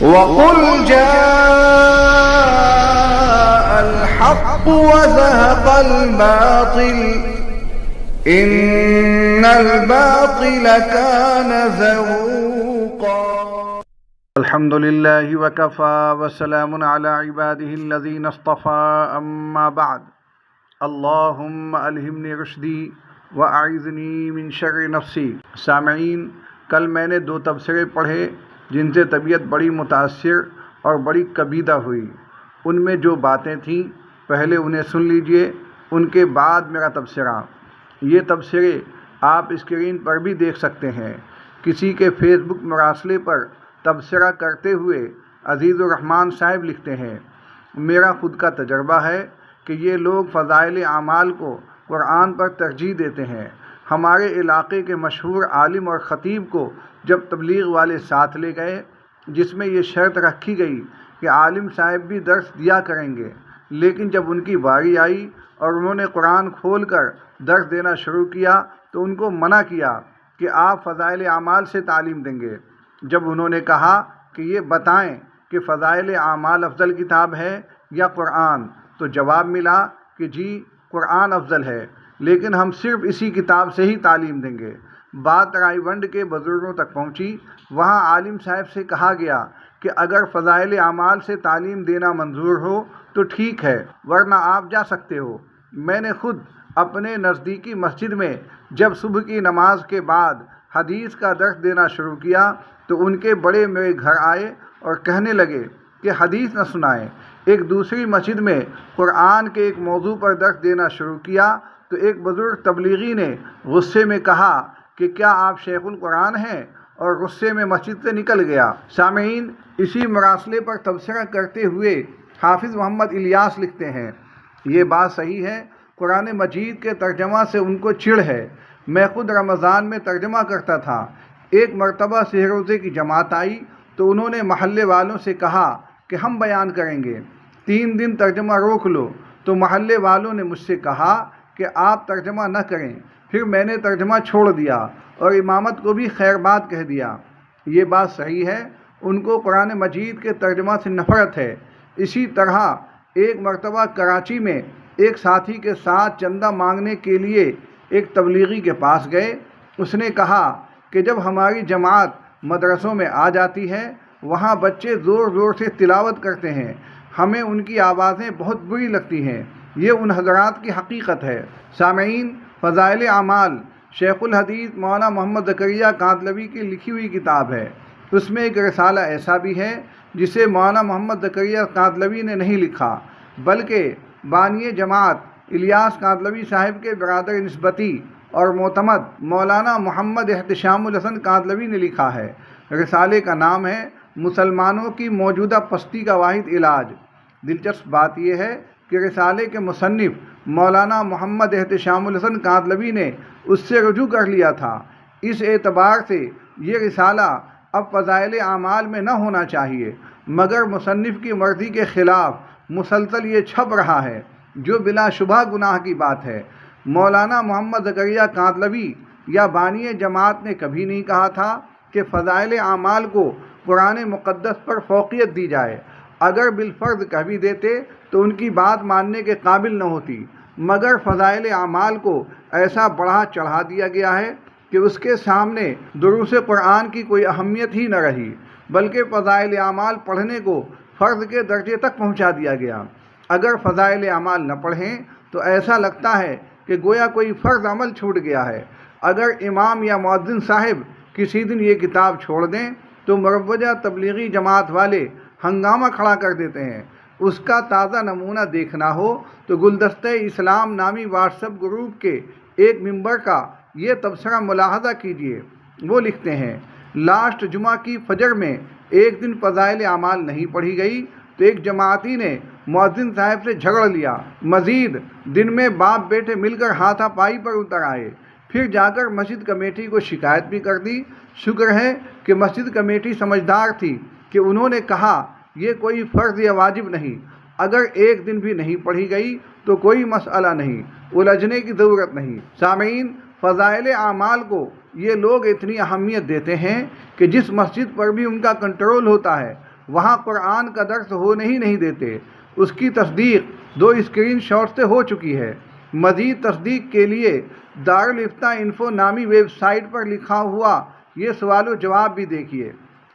وَقُلْ جَاءَ الْحَقُّ وَزَهَقَ الْبَاطِلُ إِنَّ الْبَاطِلَ كَانَ زَهُوقًا۔ الحمد للہ وکفى وسلام علی عباده الذین اصطفى، اما بعد، اللہم الہمنی رشدی واعذنی من شر نفسی۔ سامعین، کل میں نے 2 تبصرے پڑھے جن سے طبیعت بڑی متاثر اور بڑی کبیدہ ہوئی۔ ان میں جو باتیں تھیں پہلے انہیں سن لیجئے، ان کے بعد میرا تبصرہ۔ یہ تبصرے آپ اسکرین پر بھی دیکھ سکتے ہیں۔ کسی کے فیس بک مراسلے پر تبصرہ کرتے ہوئے عزیز الرحمن صاحب لکھتے ہیں، میرا خود کا تجربہ ہے کہ یہ لوگ فضائل اعمال کو قرآن پر ترجیح دیتے ہیں۔ ہمارے علاقے کے مشہور عالم اور خطیب کو جب تبلیغ والے ساتھ لے گئے، جس میں یہ شرط رکھی گئی کہ عالم صاحب بھی درس دیا کریں گے، لیکن جب ان کی باری آئی اور انہوں نے قرآن کھول کر درس دینا شروع کیا تو ان کو منع کیا کہ آپ فضائل اعمال سے تعلیم دیں گے۔ جب انہوں نے کہا کہ یہ بتائیں کہ فضائل اعمال افضل کتاب ہے یا قرآن، تو جواب ملا کہ جی قرآن افضل ہے، لیکن ہم صرف اسی کتاب سے ہی تعلیم دیں گے۔ بات رائے ونڈ کے بزرگوں تک پہنچی۔ وہاں عالم صاحب سے کہا گیا کہ اگر فضائل اعمال سے تعلیم دینا منظور ہو تو ٹھیک ہے، ورنہ آپ جا سکتے ہو۔ میں نے خود اپنے نزدیکی مسجد میں جب صبح کی نماز کے بعد حدیث کا درس دینا شروع کیا تو ان کے بڑے میرے گھر آئے اور کہنے لگے کہ حدیث نہ سنائیں۔ ایک دوسری مسجد میں قرآن کے ایک موضوع پر درس دینا شروع کیا تو ایک بزرگ تبلیغی نے غصے میں کہا کہ کیا آپ شیخ القرآن ہیں، اور غصے میں مسجد سے نکل گیا۔ سامعین، اسی مراسلے پر تبصرہ کرتے ہوئے حافظ محمد الیاس لکھتے ہیں، یہ بات صحیح ہے، قرآن مجید کے ترجمہ سے ان کو چڑ ہے۔ میں خود رمضان میں ترجمہ کرتا تھا۔ ایک مرتبہ سحروزے کی جماعت آئی تو انہوں نے محلے والوں سے کہا کہ ہم بیان کریں گے، 3 دن ترجمہ روک لو، تو محلے والوں نے مجھ سے کہا کہ آپ ترجمہ نہ کریں۔ پھر میں نے ترجمہ چھوڑ دیا اور امامت کو بھی خیر بات کہہ دیا۔ یہ بات صحیح ہے، ان کو قرآن مجید کے ترجمہ سے نفرت ہے۔ اسی طرح ایک مرتبہ کراچی میں ایک ساتھی کے ساتھ چندہ مانگنے کے لیے ایک تبلیغی کے پاس گئے۔ اس نے کہا کہ جب ہماری جماعت مدرسوں میں آ جاتی ہے، وہاں بچے زور زور سے تلاوت کرتے ہیں، ہمیں ان کی آوازیں بہت بری لگتی ہیں، یہ ان حضرات کی حقیقت ہے۔ سامعین، فضائل اعمال شیخ الحدیث مولانا محمد زکریا کاندھلوی کی لکھی ہوئی کتاب ہے۔ اس میں ایک رسالہ ایسا بھی ہے جسے مولانا محمد زکریا کاندھلوی نے نہیں لکھا، بلکہ بانی جماعت الیاس کاندھلوی صاحب کے برادر نسبتی اور معتمد مولانا محمد احتشام الحسن کاندھلوی نے لکھا ہے۔ رسالے کا نام ہے مسلمانوں کی موجودہ پستی کا واحد علاج۔ دلچسپ بات یہ ہے کہ رسالے کے مصنف مولانا محمد احتشام الحسن کاندھلوی نے اس سے رجوع کر لیا تھا۔ اس اعتبار سے یہ رسالہ اب فضائل اعمال میں نہ ہونا چاہیے، مگر مصنف کی مرضی کے خلاف مسلسل یہ چھپ رہا ہے، جو بلا شبہ گناہ کی بات ہے۔ مولانا محمد زکریا کاندھلوی یا بانی جماعت نے کبھی نہیں کہا تھا کہ فضائل اعمال کو قرآن مقدس پر فوقیت دی جائے۔ اگر بالفرض کہہ بھی دیتے تو ان کی بات ماننے کے قابل نہ ہوتی، مگر فضائل اعمال کو ایسا بڑھا چڑھا دیا گیا ہے کہ اس کے سامنے دروس قرآن کی کوئی اہمیت ہی نہ رہی، بلکہ فضائل اعمال پڑھنے کو فرض کے درجے تک پہنچا دیا گیا۔ اگر فضائل اعمال نہ پڑھیں تو ایسا لگتا ہے کہ گویا کوئی فرض عمل چھوٹ گیا ہے۔ اگر امام یا مؤذن صاحب کسی دن یہ کتاب چھوڑ دیں تو مروجہ تبلیغی جماعت والے ہنگامہ کھڑا کر دیتے ہیں۔ اس کا تازہ نمونہ دیکھنا ہو تو گلدستہ اسلام نامی واٹس ایپ گروپ کے ایک ممبر کا یہ تبصرہ ملاحظہ کیجیے۔ وہ لکھتے ہیں، لاسٹ جمعہ کی فجر میں ایک دن فضائل اعمال نہیں پڑھی گئی تو ایک جماعتی نے مؤذن صاحب سے جھگڑ لیا۔ مزید دن میں باپ بیٹے مل کر ہاتھا پائی پر اتر آئے، پھر جا کر مسجد کمیٹی کو شکایت بھی کر دی۔ شکر ہے کہ مسجد کمیٹی سمجھدار تھی کہ انہوں نے کہا یہ کوئی فرض یا واجب نہیں، اگر ایک دن بھی نہیں پڑھی گئی تو کوئی مسئلہ نہیں، الجھنے کی ضرورت نہیں۔ سامعین، فضائل اعمال کو یہ لوگ اتنی اہمیت دیتے ہیں کہ جس مسجد پر بھی ان کا کنٹرول ہوتا ہے وہاں قرآن کا درس ہونے ہی نہیں دیتے۔ اس کی تصدیق 2 اسکرین شاٹ سے ہو چکی ہے۔ مزید تصدیق کے لیے دارالفتاء انفو نامی ویب سائٹ پر لکھا ہوا یہ سوال و جواب بھی دیکھیے۔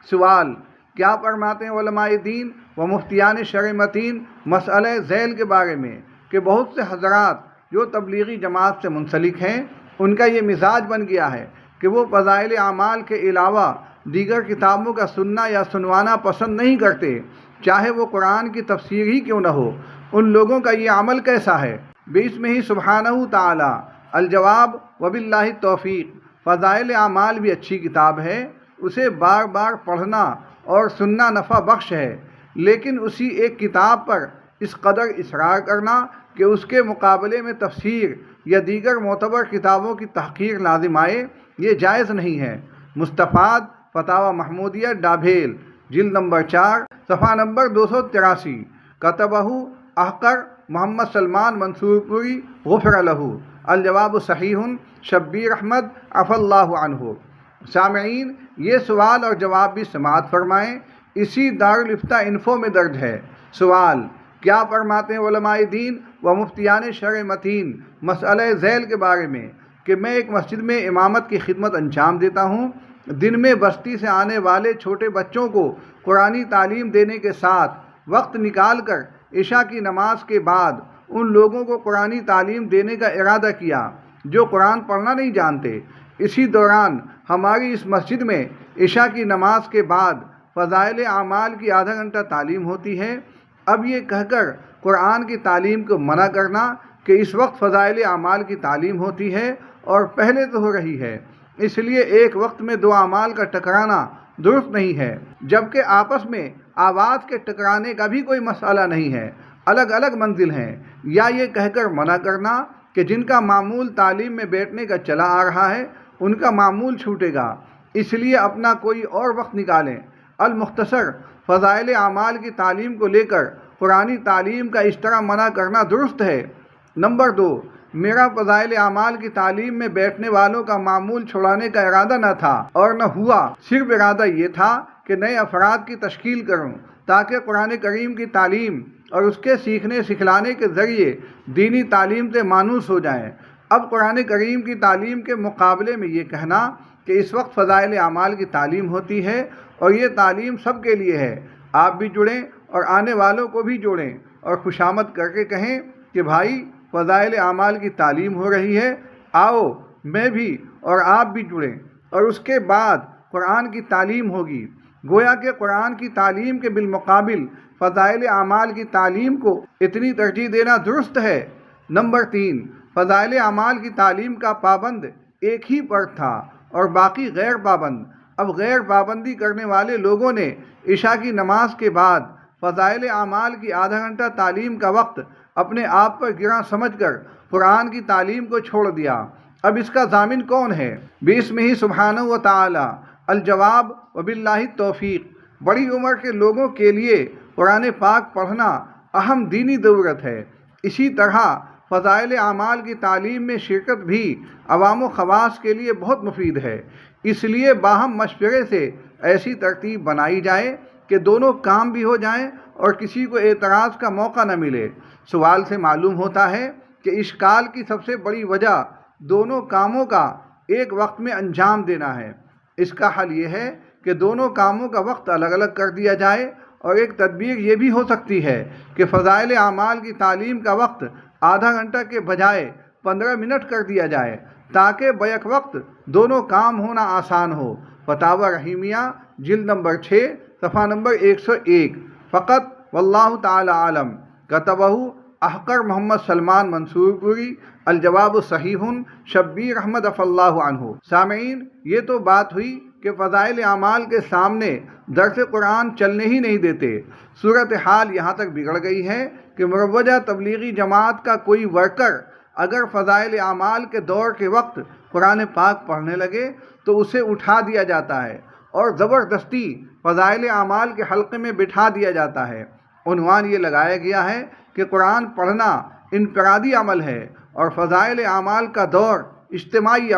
سوال: کیا فرماتے ہیں علماء دین و مفتیان شرع متین مسئلہ ذیل کے بارے میں کہ بہت سے حضرات جو تبلیغی جماعت سے منسلک ہیں ان کا یہ مزاج بن گیا ہے کہ وہ فضائل اعمال کے علاوہ دیگر کتابوں کا سننا یا سنوانا پسند نہیں کرتے، چاہے وہ قرآن کی تفسیر ہی کیوں نہ ہو۔ ان لوگوں کا یہ عمل کیسا ہے؟ بسمہ ہی سبحانہ تعالی۔ الجواب: وباللہ التوفیق۔ فضائل اعمال بھی اچھی کتاب ہے، اسے بار بار پڑھنا اور سننا نفع بخش ہے، لیکن اسی ایک کتاب پر اس قدر اصرار کرنا کہ اس کے مقابلے میں تفسیر یا دیگر معتبر کتابوں کی تحقیر لازم آئے، یہ جائز نہیں ہے۔ مستفاد فتاوی محمودیہ ڈابھیل، جلد نمبر 4، صفحہ نمبر 283۔ کتبہ احقر محمد سلمان منصور پوری غفر لہ۔ الجواب صحیح شبیر احمد عفی اللہ عنہ۔ سامعین، یہ سوال اور جواب بھی سماعت فرمائیں، اسی دارالفتاء انفو میں درج ہے۔ سوال: کیا فرماتے ہیں علماء دین و مفتیان شرع متین مسئلہ ذیل کے بارے میں کہ میں ایک مسجد میں امامت کی خدمت انجام دیتا ہوں، دن میں بستی سے آنے والے چھوٹے بچوں کو قرآنی تعلیم دینے کے ساتھ وقت نکال کر عشاء کی نماز کے بعد ان لوگوں کو قرآنی تعلیم دینے کا ارادہ کیا جو قرآن پڑھنا نہیں جانتے۔ اسی دوران ہماری اس مسجد میں عشاء کی نماز کے بعد فضائل اعمال کی آدھا گھنٹہ تعلیم ہوتی ہے۔ اب یہ کہہ کر قرآن کی تعلیم کو منع کرنا کہ اس وقت فضائل اعمال کی تعلیم ہوتی ہے اور پہلے تو ہو رہی ہے، اس لیے ایک وقت میں 2 اعمال کا ٹکرانا درست نہیں ہے، جبکہ آپس میں آواز کے ٹکرانے کا بھی کوئی مسئلہ نہیں ہے، الگ الگ منزل ہیں۔ یا یہ کہہ کر منع کرنا کہ جن کا معمول تعلیم میں بیٹھنے کا چلا آ رہا ہے ان کا معمول چھوٹے گا، اس لیے اپنا کوئی اور وقت نکالیں۔ المختصر، فضائل اعمال کی تعلیم کو لے کر قرآنی تعلیم کا اس طرح منع کرنا درست ہے۔ نمبر 2، میرا فضائل اعمال کی تعلیم میں بیٹھنے والوں کا معمول چھڑانے کا ارادہ نہ تھا اور نہ ہوا، صرف ارادہ یہ تھا کہ نئے افراد کی تشکیل کروں تاکہ قرآن کریم کی تعلیم اور اس کے سیکھنے سکھلانے کے ذریعے دینی تعلیم سے مانوس ہو جائیں۔ اب قرآن کریم کی تعلیم کے مقابلے میں یہ کہنا کہ اس وقت فضائل اعمال کی تعلیم ہوتی ہے اور یہ تعلیم سب کے لیے ہے، آپ بھی جڑیں اور آنے والوں کو بھی جوڑیں اور خوشامد کر کے کہیں کہ بھائی فضائل اعمال کی تعلیم ہو رہی ہے، آؤ میں بھی اور آپ بھی جڑیں، اور اس کے بعد قرآن کی تعلیم ہوگی۔ گویا کہ قرآن کی تعلیم کے بالمقابل فضائل اعمال کی تعلیم کو اتنی ترجیح دینا درست ہے۔ نمبر 3، فضائل اعمال کی تعلیم کا پابند ایک ہی فرد تھا اور باقی غیر پابند۔ اب غیر پابندی کرنے والے لوگوں نے عشاء کی نماز کے بعد فضائل اعمال کی آدھا گھنٹہ تعلیم کا وقت اپنے آپ پر گراں سمجھ کر قرآن کی تعلیم کو چھوڑ دیا۔ اب اس کا ضامن کون ہے؟ بسمہ ہی سبحانہ و تعالی۔ الجواب: وباللہ التوفیق۔ بڑی عمر کے لوگوں کے لیے قرآن پاک پڑھنا اہم دینی ضرورت ہے۔ اسی طرح فضائل اعمال کی تعلیم میں شرکت بھی عوام و خواص کے لیے بہت مفید ہے، اس لیے باہم مشورے سے ایسی ترتیب بنائی جائے کہ دونوں کام بھی ہو جائیں اور کسی کو اعتراض کا موقع نہ ملے۔ سوال سے معلوم ہوتا ہے کہ اشکال کی سب سے بڑی وجہ دونوں کاموں کا ایک وقت میں انجام دینا ہے۔ اس کا حل یہ ہے کہ دونوں کاموں کا وقت الگ الگ کر دیا جائے، اور ایک تدبیر یہ بھی ہو سکتی ہے کہ فضائل اعمال کی تعلیم کا وقت آدھا گھنٹہ کے بجائے 15 منٹ کر دیا جائے تاکہ بیک وقت دونوں کام ہونا آسان ہو۔ فتاوی رحیمیہ، جلد نمبر 6، صفحہ نمبر 101۔ فقط واللہ تعالی عالم۔ کتبہ احقر محمد سلمان منصور پوری۔ الجواب صحیح شبیر احمد عفی اللہ عنہ۔ سامعین، یہ تو بات ہوئی کہ فضائل اعمال کے سامنے درس قرآن چلنے ہی نہیں دیتے۔ صورتحال یہاں تک بگڑ گئی ہے کہ مروجہ تبلیغی جماعت کا کوئی ورکر اگر فضائل اعمال کے دور کے وقت قرآن پاک پڑھنے لگے تو اسے اٹھا دیا جاتا ہے اور زبردستی فضائل اعمال کے حلقے میں بٹھا دیا جاتا ہے۔ عنوان یہ لگایا گیا ہے کہ قرآن پڑھنا انفرادی عمل ہے اور فضائل اعمال کا دور اجتماعی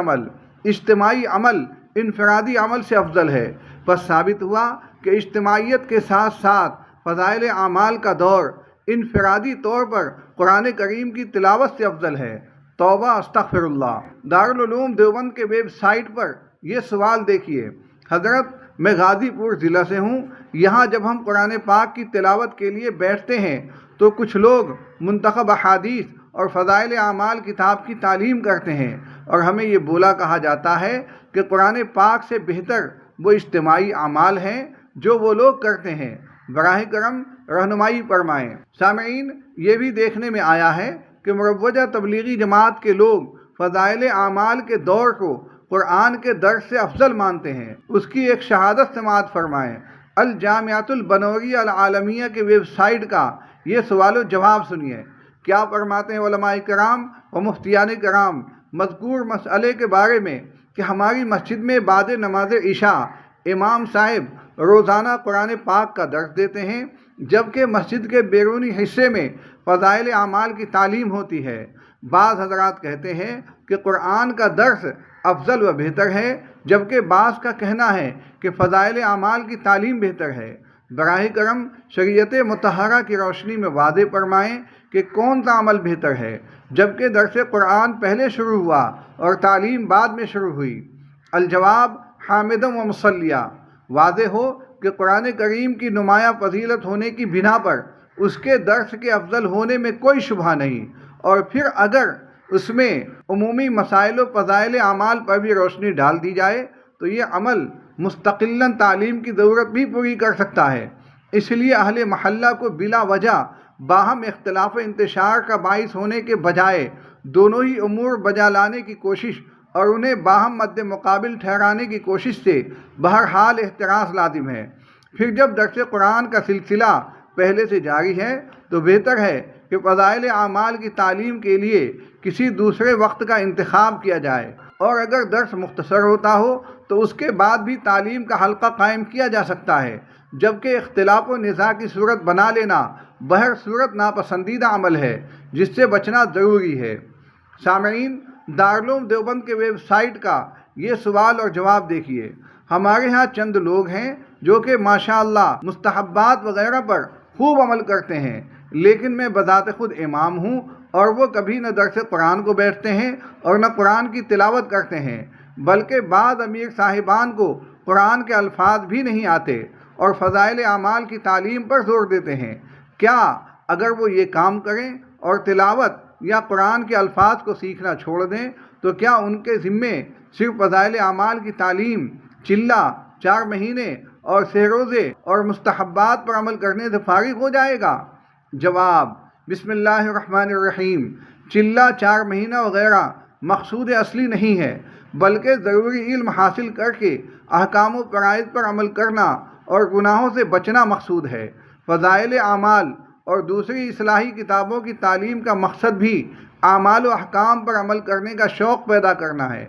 عمل انفرادی عمل سے افضل ہے۔ بس ثابت ہوا کہ اجتماعیت کے ساتھ ساتھ فضائل اعمال کا دور انفرادی طور پر قرآن کریم کی تلاوت سے افضل ہے۔ توبہ استغفر اللہ۔ دارالعلوم دیوبند کے ویب سائٹ پر یہ سوال دیکھیے، حضرت میں غازی پور ضلع سے ہوں، یہاں جب ہم قرآن پاک کی تلاوت کے لیے بیٹھتے ہیں تو کچھ لوگ منتخب احادیث اور فضائل اعمال کتاب کی تعلیم کرتے ہیں، اور ہمیں یہ بولا کہا جاتا ہے کہ قرآن پاک سے بہتر وہ اجتماعی اعمال ہیں جو وہ لوگ کرتے ہیں۔ براہ کرم رہنمائی فرمائیں۔ سامعین، یہ بھی دیکھنے میں آیا ہے کہ مروجہ تبلیغی جماعت کے لوگ فضائل اعمال کے دور کو قرآن کے درس سے افضل مانتے ہیں۔ اس کی ایک شہادت سماعت فرمائیں۔ الجامعۃ البنوریہ العالمیہ کے ویب سائٹ کا یہ سوال و جواب سنیے۔ کیا فرماتے ہیں علماء کرام و مفتیان کرام مذکور مسئلے کے بارے میں کہ ہماری مسجد میں بعد نماز عشاء امام صاحب روزانہ قرآن پاک کا درس دیتے ہیں، جبکہ مسجد کے بیرونی حصے میں فضائل اعمال کی تعلیم ہوتی ہے۔ بعض حضرات کہتے ہیں کہ قرآن کا درس افضل و بہتر ہے، جبکہ بعض کا کہنا ہے کہ فضائل اعمال کی تعلیم بہتر ہے۔ براہ کرم شریعت مطہرہ کی روشنی میں واضح فرمائیں کہ کون سا عمل بہتر ہے، جبکہ درس قرآن پہلے شروع ہوا اور تعلیم بعد میں شروع ہوئی۔ الجواب حامدم و مصلیہ۔ واضح ہو کہ قرآن کریم کی نمایاں فضیلت ہونے کی بنا پر اس کے درس کے افضل ہونے میں کوئی شبہ نہیں، اور پھر اگر اس میں عمومی مسائل و فضائل اعمال پر بھی روشنی ڈال دی جائے تو یہ عمل مستقلاً تعلیم کی ضرورت بھی پوری کر سکتا ہے۔ اس لیے اہل محلہ کو بلا وجہ باہم اختلاف و انتشار کا باعث ہونے کے بجائے دونوں ہی امور بجا لانے کی کوشش اور انہیں باہم مد مقابل ٹھہرانے کی کوشش سے بہرحال احتراز لازم ہے۔ پھر جب درس قرآن کا سلسلہ پہلے سے جاری ہے تو بہتر ہے کہ فضائل اعمال کی تعلیم کے لیے کسی دوسرے وقت کا انتخاب کیا جائے، اور اگر درس مختصر ہوتا ہو تو اس کے بعد بھی تعلیم کا حلقہ قائم کیا جا سکتا ہے، جبکہ اختلاف و نزاع کی صورت بنا لینا بہر صورت ناپسندیدہ عمل ہے جس سے بچنا ضروری ہے۔ سامعین، دارالعلوم دیوبند کے ویب سائٹ کا یہ سوال اور جواب دیکھیے۔ ہمارے ہاں چند لوگ ہیں جو کہ ماشاءاللہ مستحبات وغیرہ پر خوب عمل کرتے ہیں، لیکن میں بذات خود امام ہوں اور وہ کبھی نہ درس قرآن کو بیٹھتے ہیں اور نہ قرآن کی تلاوت کرتے ہیں، بلکہ بعض امیر صاحبان کو قرآن کے الفاظ بھی نہیں آتے اور فضائل اعمال کی تعلیم پر زور دیتے ہیں۔ کیا اگر وہ یہ کام کریں اور تلاوت یا قرآن کے الفاظ کو سیکھنا چھوڑ دیں تو کیا ان کے ذمے صرف فضائل اعمال کی تعلیم، چلہ 4 مہینے اور سہروزے اور مستحبات پر عمل کرنے سے فارغ ہو جائے گا؟ جواب: بسم اللہ الرحمن الرحیم۔ چلہ 4 مہینہ وغیرہ مقصود اصلی نہیں ہے، بلکہ ضروری علم حاصل کر کے احکام و فرائض پر عمل کرنا اور گناہوں سے بچنا مقصود ہے۔ فضائل اعمال اور دوسری اصلاحی کتابوں کی تعلیم کا مقصد بھی اعمال و احکام پر عمل کرنے کا شوق پیدا کرنا ہے۔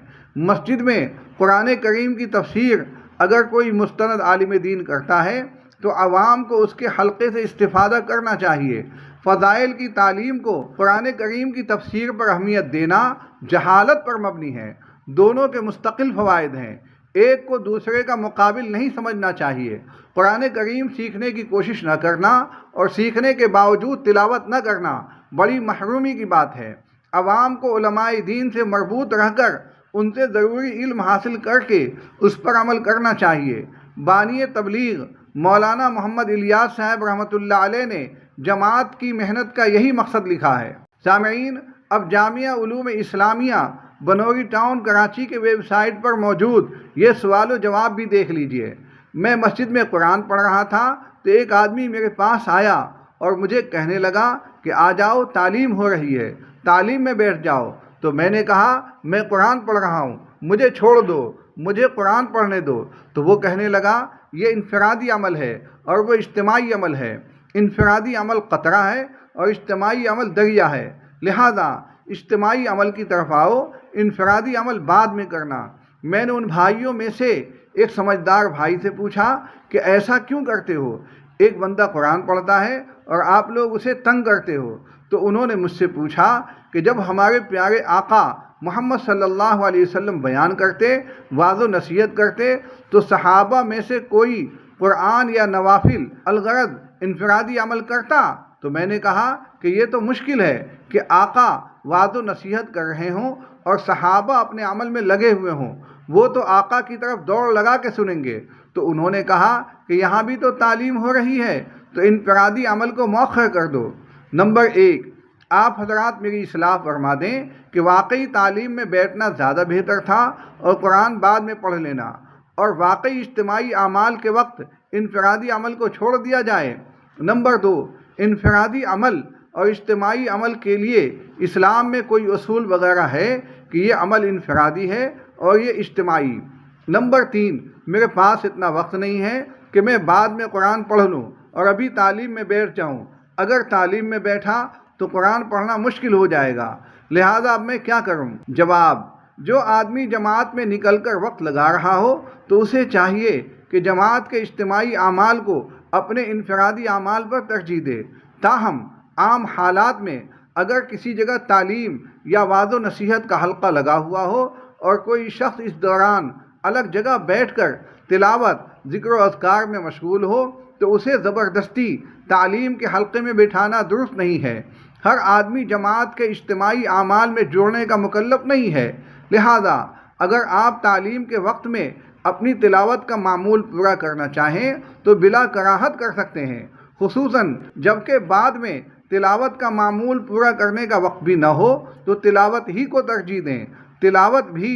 مسجد میں قرآن کریم کی تفسیر اگر کوئی مستند عالم دین کرتا ہے تو عوام کو اس کے حلقے سے استفادہ کرنا چاہیے۔ فضائل کی تعلیم کو قرآن کریم کی تفسیر پر اہمیت دینا جہالت پر مبنی ہے۔ دونوں کے مستقل فوائد ہیں، ایک کو دوسرے کا مقابل نہیں سمجھنا چاہیے۔ قرآن کریم سیکھنے کی کوشش نہ کرنا اور سیکھنے کے باوجود تلاوت نہ کرنا بڑی محرومی کی بات ہے۔ عوام کو علماء دین سے مربوط رہ کر ان سے ضروری علم حاصل کر کے اس پر عمل کرنا چاہیے۔ بانی تبلیغ مولانا محمد الیاس صاحب رحمۃ اللہ علیہ نے جماعت کی محنت کا یہی مقصد لکھا ہے۔ سامعین، اب جامعہ علوم اسلامیہ بنوری ٹاؤن کراچی کے ویب سائٹ پر موجود یہ سوال و جواب بھی دیکھ لیجئے۔ میں مسجد میں قرآن پڑھ رہا تھا تو ایک آدمی میرے پاس آیا اور مجھے کہنے لگا کہ آ جاؤ، تعلیم ہو رہی ہے، تعلیم میں بیٹھ جاؤ۔ تو میں نے کہا میں قرآن پڑھ رہا ہوں، مجھے چھوڑ دو، مجھے قرآن پڑھنے دو۔ تو وہ کہنے لگا یہ انفرادی عمل ہے اور وہ اجتماعی عمل ہے۔ انفرادی عمل قطرہ ہے اور اجتماعی عمل دریا ہے، لہذا اجتماعی عمل کی طرف آؤ، انفرادی عمل بعد میں کرنا۔ میں نے ان بھائیوں میں سے ایک سمجھدار بھائی سے پوچھا کہ ایسا کیوں کرتے ہو؟ ایک بندہ قرآن پڑھتا ہے اور آپ لوگ اسے تنگ کرتے ہو۔ تو انہوں نے مجھ سے پوچھا کہ جب ہمارے پیارے آقا محمد صلی اللہ علیہ وسلم بیان کرتے، واعظ و نصیحت کرتے، تو صحابہ میں سے کوئی قرآن یا نوافل الغرض انفرادی عمل کرتا تو میں نے کہا کہ یہ تو مشکل ہے کہ آقا وعظ و نصیحت کر رہے ہوں اور صحابہ اپنے عمل میں لگے ہوئے ہوں، وہ تو آقا کی طرف دوڑ لگا کے سنیں گے۔ تو انہوں نے کہا کہ یہاں بھی تو تعلیم ہو رہی ہے، تو انفرادی عمل کو مؤخر کر دو۔ نمبر 1، آپ حضرات میری اصلاح فرما دیں کہ واقعی تعلیم میں بیٹھنا زیادہ بہتر تھا اور قرآن بعد میں پڑھ لینا، اور واقعی اجتماعی اعمال کے وقت انفرادی عمل کو چھوڑ دیا جائے۔ نمبر 2، انفرادی عمل اور اجتماعی عمل کے لیے اسلام میں کوئی اصول وغیرہ ہے کہ یہ عمل انفرادی ہے اور یہ اجتماعی؟ نمبر 3، میرے پاس اتنا وقت نہیں ہے کہ میں بعد میں قرآن پڑھ لوں اور ابھی تعلیم میں بیٹھ جاؤں۔ اگر تعلیم میں بیٹھا تو قرآن پڑھنا مشکل ہو جائے گا، لہٰذا اب میں کیا کروں؟ جواب: جو آدمی جماعت میں نکل کر وقت لگا رہا ہو تو اسے چاہیے کہ جماعت کے اجتماعی اعمال کو اپنے انفرادی اعمال پر ترجیح دے۔ تاہم عام حالات میں اگر کسی جگہ تعلیم یا وعظ و نصیحت کا حلقہ لگا ہوا ہو اور کوئی شخص اس دوران الگ جگہ بیٹھ کر تلاوت، ذکر و اذکار میں مشغول ہو تو اسے زبردستی تعلیم کے حلقے میں بٹھانا درست نہیں ہے۔ ہر آدمی جماعت کے اجتماعی اعمال میں جڑنے کا مکلف نہیں ہے، لہذا اگر آپ تعلیم کے وقت میں اپنی تلاوت کا معمول پورا کرنا چاہیں تو بلا کراہت کر سکتے ہیں، خصوصاً جبکہ بعد میں تلاوت کا معمول پورا کرنے کا وقت بھی نہ ہو تو تلاوت ہی کو ترجیح دیں۔ تلاوت بھی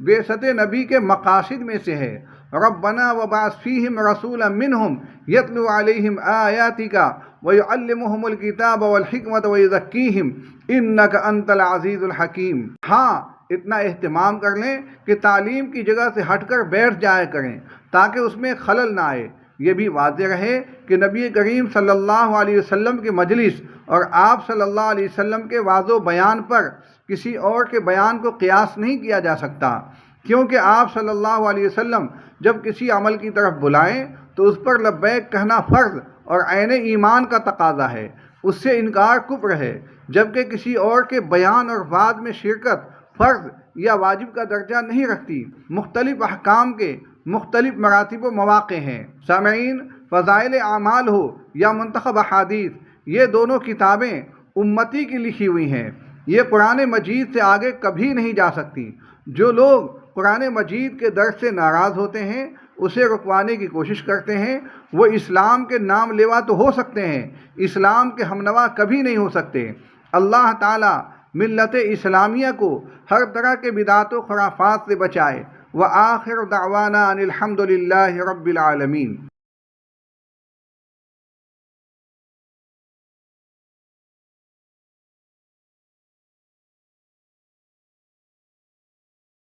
بعثت نبی کے مقاصد میں سے ہے۔ ربنا وبعث فیہم رسولا منہم یتلو علیہم آیاتک ویعلمہم الکتاب والحکمت ویزکیہم انک انت العزیز الحکیم۔ ہاں، اتنا اہتمام کر لیں کہ تعلیم کی جگہ سے ہٹ کر بیٹھ جایا کریں تاکہ اس میں خلل نہ آئے۔ یہ بھی واضح رہے کہ نبی کریم صلی اللہ علیہ وسلم کی مجلس اور آپ صلی اللہ علیہ وسلم کے وعظ و بیان پر کسی اور کے بیان کو قیاس نہیں کیا جا سکتا، کیونکہ آپ صلی اللہ علیہ وسلم جب کسی عمل کی طرف بلائیں تو اس پر لبیک کہنا فرض اور عین ایمان کا تقاضا ہے، اس سے انکار کفر ہے، جبکہ کسی اور کے بیان اور وعظ میں شرکت فرض یا واجب کا درجہ نہیں رکھتی۔ مختلف احکام کے مختلف مراتب و مواقع ہیں۔ سامعین، فضائل اعمال ہو یا منتخب احادیث، یہ دونوں کتابیں امتی کی لکھی ہوئی ہیں، یہ قرآن مجید سے آگے کبھی نہیں جا سکتی۔ جو لوگ قرآن مجید کے درس سے ناراض ہوتے ہیں، اسے رکوانے کی کوشش کرتے ہیں، وہ اسلام کے نام لیوا تو ہو سکتے ہیں، اسلام کے ہمنوا کبھی نہیں ہو سکتے۔ اللہ تعالیٰ ملت اسلامیہ کو ہر طرح کے بدعات و خرافات سے بچائے۔ وآخر دعوانا ان الحمد للہ رب العالمین۔